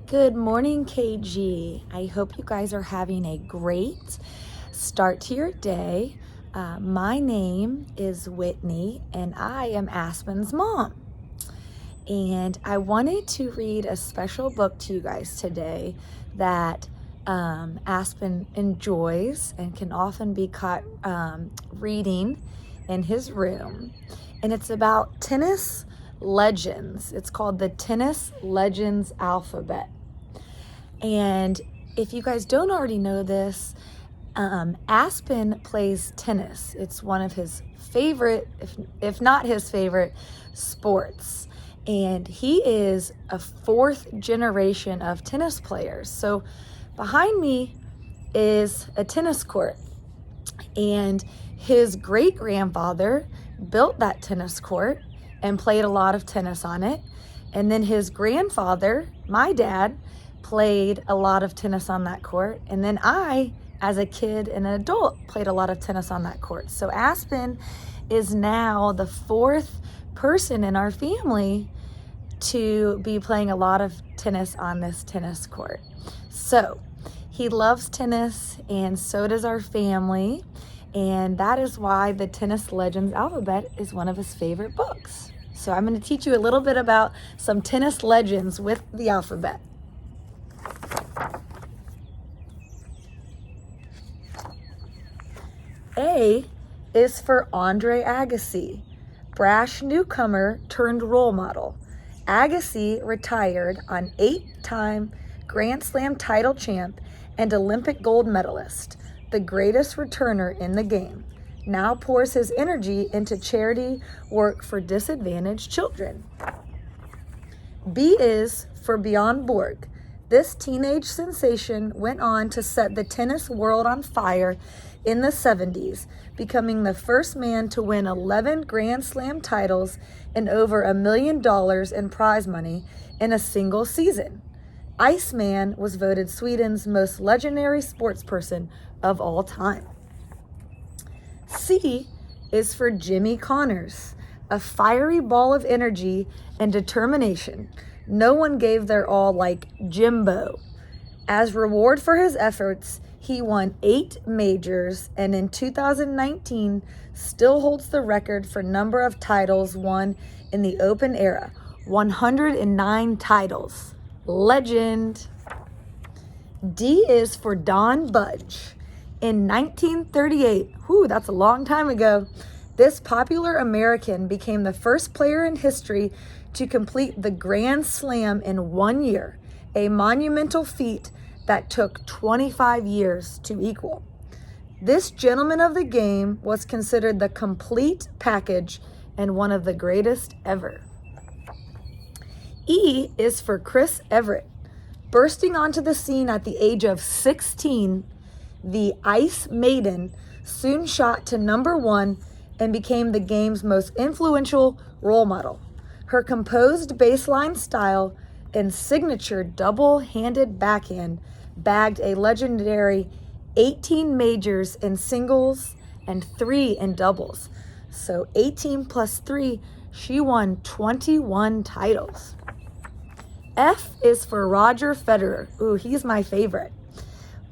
Good morning, KG. I hope you guys are having a great start to your day. My name is Whitney, and I am Aspen's mom. And I wanted to read a special book to you guys today that Aspen enjoys and can often be caught reading in his room. And it's about tennis legends. It's called the Tennis Legends Alphabet. And if you guys don't already know this, Aspen plays tennis. It's one of his favorite, if not his favorite, sports. And he is a fourth generation of tennis players. So behind me is a tennis court. And his great-grandfather built that tennis court and played a lot of tennis on it. And then his grandfather, my dad, played a lot of tennis on that court. And then I, as a kid and an adult, played a lot of tennis on that court. So Aspen is now the fourth person in our family to be playing a lot of tennis on this tennis court. So he loves tennis, and so does our family. And that is why the Tennis Legends Alphabet is one of his favorite books. So I'm going to teach you a little bit about some tennis legends with the alphabet. A is for Andre Agassi, brash newcomer turned role model. Agassi retired on 8-time Grand Slam title champ and Olympic gold medalist, the greatest returner in the game. Now pours his energy into charity work for disadvantaged children. B is for Bjorn Borg. This teenage sensation went on to set the tennis world on fire in the 70s, becoming the first man to win 11 Grand Slam titles and over $1 million in prize money in a single season. Iceman was voted Sweden's most legendary sportsperson of all time. C is for Jimmy Connors, a fiery ball of energy and determination. No one gave their all like Jimbo. As reward for his efforts, he won 8 majors, and in 2019 still holds the record for number of titles won in the Open era, 109 titles. Legend. D is for Don Budge. In 1938, that's a long time ago, this popular American became the first player in history to complete the Grand Slam in 1 year, a monumental feat that took 25 years to equal. This gentleman of the game was considered the complete package and one of the greatest ever. E is for Chris Everett. Bursting onto the scene at the age of 16, the Ice Maiden soon shot to number 1 and became the game's most influential role model. Her composed baseline style and signature double-handed backhand bagged a legendary 18 majors in singles and 3 in doubles. So 18 plus 3, she won 21 titles. F is for Roger Federer. He's my favorite.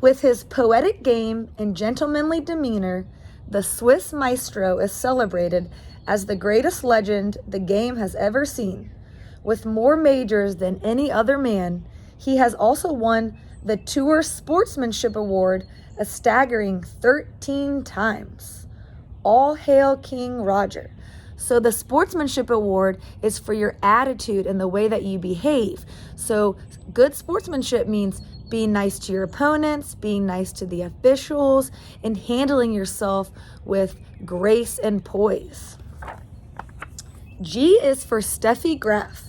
With his poetic game and gentlemanly demeanor, the Swiss maestro is celebrated as the greatest legend the game has ever seen. With more majors than any other man, he has also won the Tour Sportsmanship Award a staggering 13 times. All hail King Roger. So the Sportsmanship Award is for your attitude and the way that you behave. So good sportsmanship means being nice to your opponents, being nice to the officials, and handling yourself with grace and poise. G is for Steffi Graf.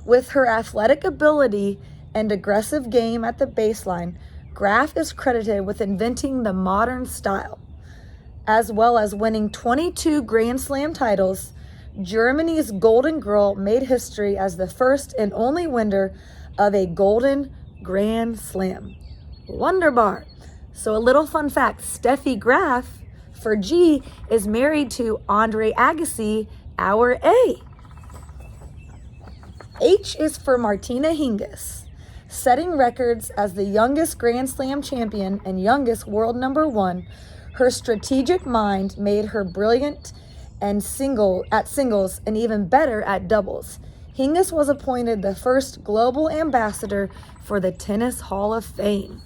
With her athletic ability and aggressive game at the baseline, Graf is credited with inventing the modern style. As well as winning 22 Grand Slam titles, Germany's Golden Girl made history as the first and only winner of a Golden Grand Slam. Wonderbar. So a little fun fact, Steffi Graf, for G, is married to Andre Agassi, our A. H is for Martina Hingis. Setting records as the youngest Grand Slam champion and youngest world number one, her strategic mind made her brilliant at singles and even better at doubles. Hingis was appointed the first global ambassador for the Tennis Hall of Fame.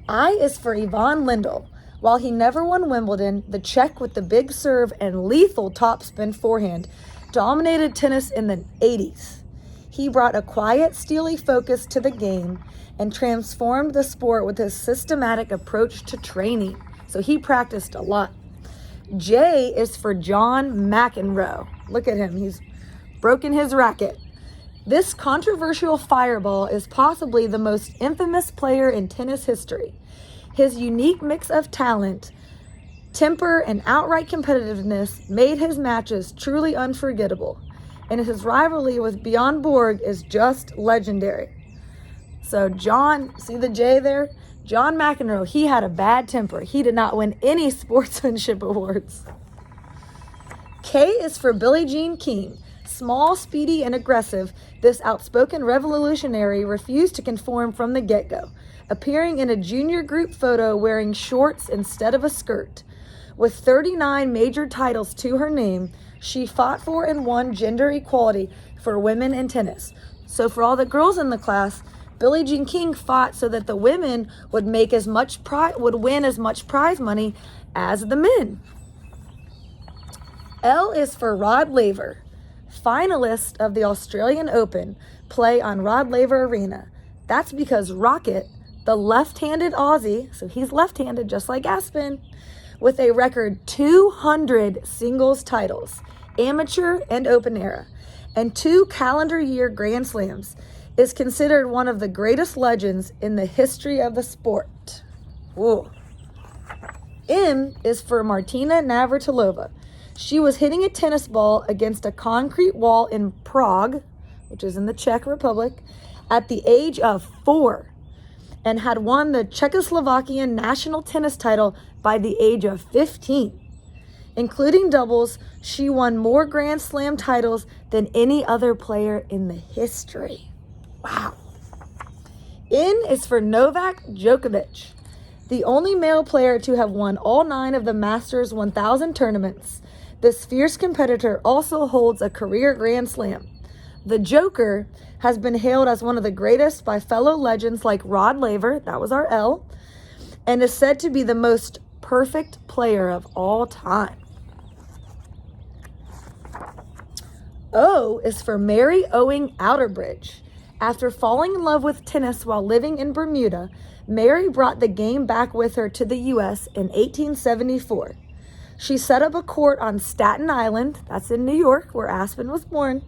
I is for Ivan Lendl. While he never won Wimbledon, the Czech with the big serve and lethal topspin forehand dominated tennis in the 80s. He brought a quiet, steely focus to the game and transformed the sport with his systematic approach to training. So he practiced a lot. J is for John McEnroe. Look at him. He's broken his racket. This controversial fireball is possibly the most infamous player in tennis history. His unique mix of talent, temper, and outright competitiveness made his matches truly unforgettable, and his rivalry with Bjorn Borg is just legendary. So John, see the J there? John McEnroe, he had a bad temper. He did not win any sportsmanship awards. K is for Billie Jean King. Small, speedy, and aggressive, this outspoken revolutionary refused to conform from the get-go, appearing in a junior group photo wearing shorts instead of a skirt. With 39 major titles to her name, she fought for and won gender equality for women in tennis. So for all the girls in the class, Billie Jean King fought so that the women would win as much prize money as the men. L is for Rod Laver. Finalists of the Australian Open play on Rod Laver Arena. That's because Rocket, the left-handed Aussie, so he's left-handed just like Aspen, with a record 200 singles titles, amateur and open era, and 2 calendar year Grand Slams, is considered one of the greatest legends in the history of the sport. Whoa. M is for Martina Navratilova. She was hitting a tennis ball against a concrete wall in Prague, which is in the Czech Republic, at the age of 4, and had won the Czechoslovakian national tennis title by the age of 15. Including doubles, she won more Grand Slam titles than any other player in the history. Wow. N is for Novak Djokovic, the only male player to have won all 9 of the Masters 1000 tournaments. This fierce competitor also holds a career Grand Slam. The Joker has been hailed as one of the greatest by fellow legends like Rod Laver, that was our L, and is said to be the most perfect player of all time. O is for Mary Owing Outerbridge. After falling in love with tennis while living in Bermuda, Mary brought the game back with her to the U.S. in 1874. She set up a court on Staten Island, that's in New York, where Aspen was born,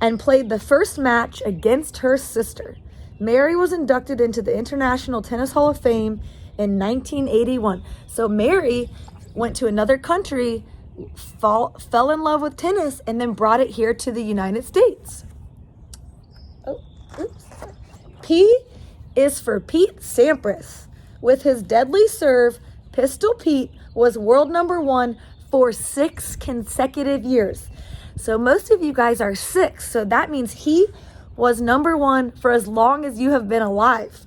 and played the first match against her sister. Mary was inducted into the International Tennis Hall of Fame in 1981. So Mary went to another country, fell in love with tennis, and then brought it here to the United States. P is for Pete Sampras. With his deadly serve, Pistol Pete was world number 1 for 6 consecutive years. So most of you guys are 6, so that means he was number 1 for as long as you have been alive.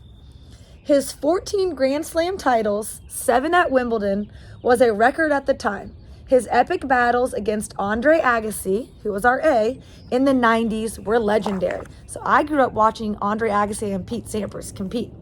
His 14 Grand Slam titles, 7 at Wimbledon, was a record at the time. His epic battles against Andre Agassi, who was our A, in the 90s were legendary. So I grew up watching Andre Agassi and Pete Sampras compete.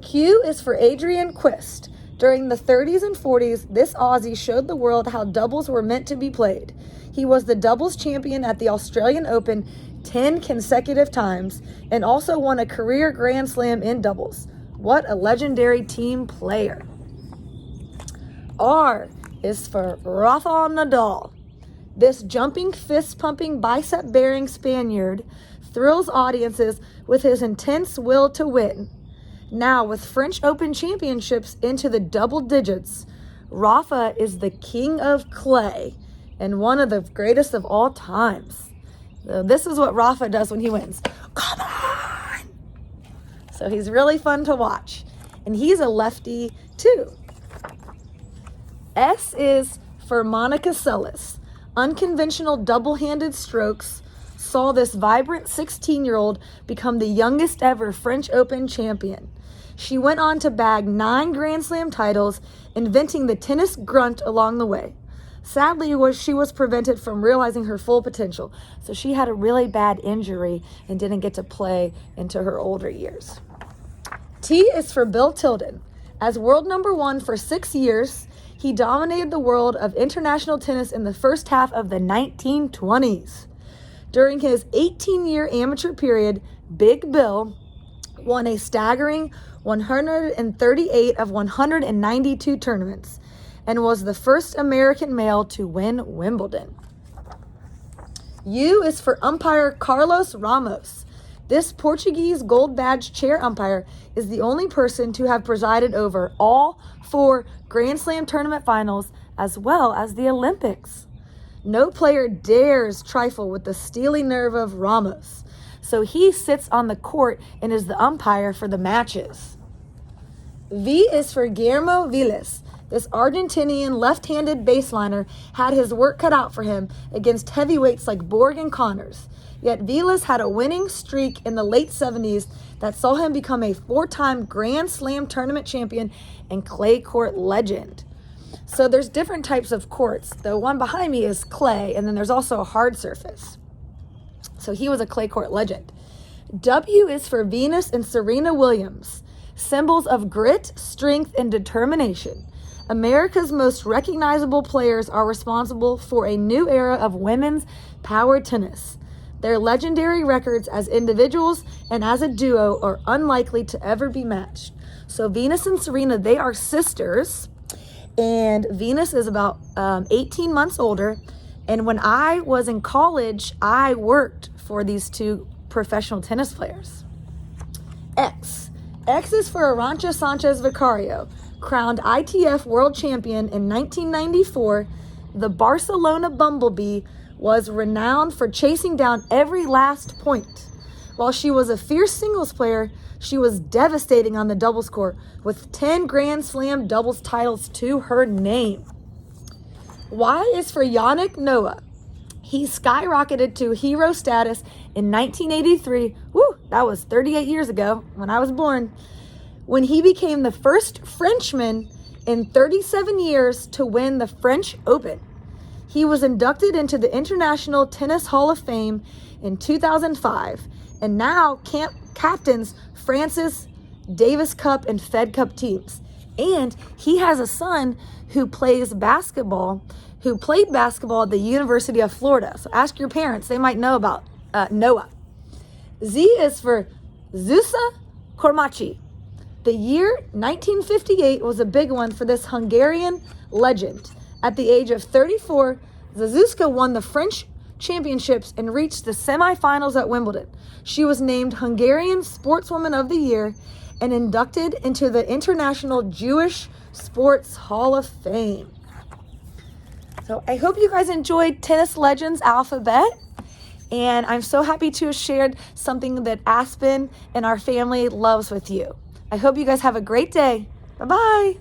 Q is for Adrian Quist. During the 30s and 40s, this Aussie showed the world how doubles were meant to be played. He was the doubles champion at the Australian Open 10 consecutive times and also won a career Grand Slam in doubles. What a legendary team player. R is for Rafael Nadal. This jumping, fist-pumping, bicep-bearing Spaniard thrills audiences with his intense will to win. Now, with French Open championships into the double digits, Rafa is the king of clay and one of the greatest of all times. So this is what Rafa does when he wins. Come on! So he's really fun to watch. And he's a lefty, too. S is for Monica Seles. Unconventional double-handed strokes, saw this vibrant 16-year-old become the youngest ever French Open champion. She went on to bag 9 Grand Slam titles, inventing the tennis grunt along the way. Sadly, she was prevented from realizing her full potential, so she had a really bad injury and didn't get to play into her older years. T is for Bill Tilden. As world number 1 for 6 years, he dominated the world of international tennis in the first half of the 1920s. During his 18-year amateur period, Big Bill won a staggering 138 of 192 tournaments and was the first American male to win Wimbledon. U is for umpire Carlos Ramos. This Portuguese gold badge chair umpire is the only person to have presided over all 4 Grand Slam tournament finals as well as the Olympics. No player dares trifle with the steely nerve of Ramos, so he sits on the court and is the umpire for the matches. V is for Guillermo Vilas. This Argentinian left-handed baseliner had his work cut out for him against heavyweights like Borg and Connors. Yet Vilas had a winning streak in the late 70s that saw him become a 4-time Grand Slam tournament champion and clay court legend. So there's different types of courts. The one behind me is clay, and then there's also a hard surface. So he was a clay court legend. W is for Venus and Serena Williams, symbols of grit, strength, and determination. America's most recognizable players are responsible for a new era of women's power tennis. Their legendary records as individuals and as a duo are unlikely to ever be matched. So Venus and Serena, they are sisters, and Venus is about 18 months older. And when I was in college, I worked for these 2 professional tennis players. X is for Arantxa Sanchez Vicario. Crowned ITF World Champion in 1994, the Barcelona Bumblebee was renowned for chasing down every last point. While she was a fierce singles player, she was devastating on the doubles court with 10 Grand Slam doubles titles to her name. Y is for Yannick Noah. He skyrocketed to hero status in 1983. Woo, that was 38 years ago when I was born, when he became the first Frenchman in 37 years to win the French Open. He was inducted into the International Tennis Hall of Fame in 2005 and now captains France's Davis Cup and Fed Cup teams. And he has a son who played basketball at the University of Florida. So ask your parents, they might know about Noah. Z is for Zsuzsa Kormáči. The year 1958 was a big one for this Hungarian legend. At the age of 34, Zsuzsa won the French championships and reached the semifinals at Wimbledon. She was named Hungarian Sportswoman of the Year and inducted into the International Jewish Sports Hall of Fame. So I hope you guys enjoyed Tennis Legends Alphabet, and I'm so happy to have shared something that Aspen and our family loves with you. I hope you guys have a great day. Bye-bye.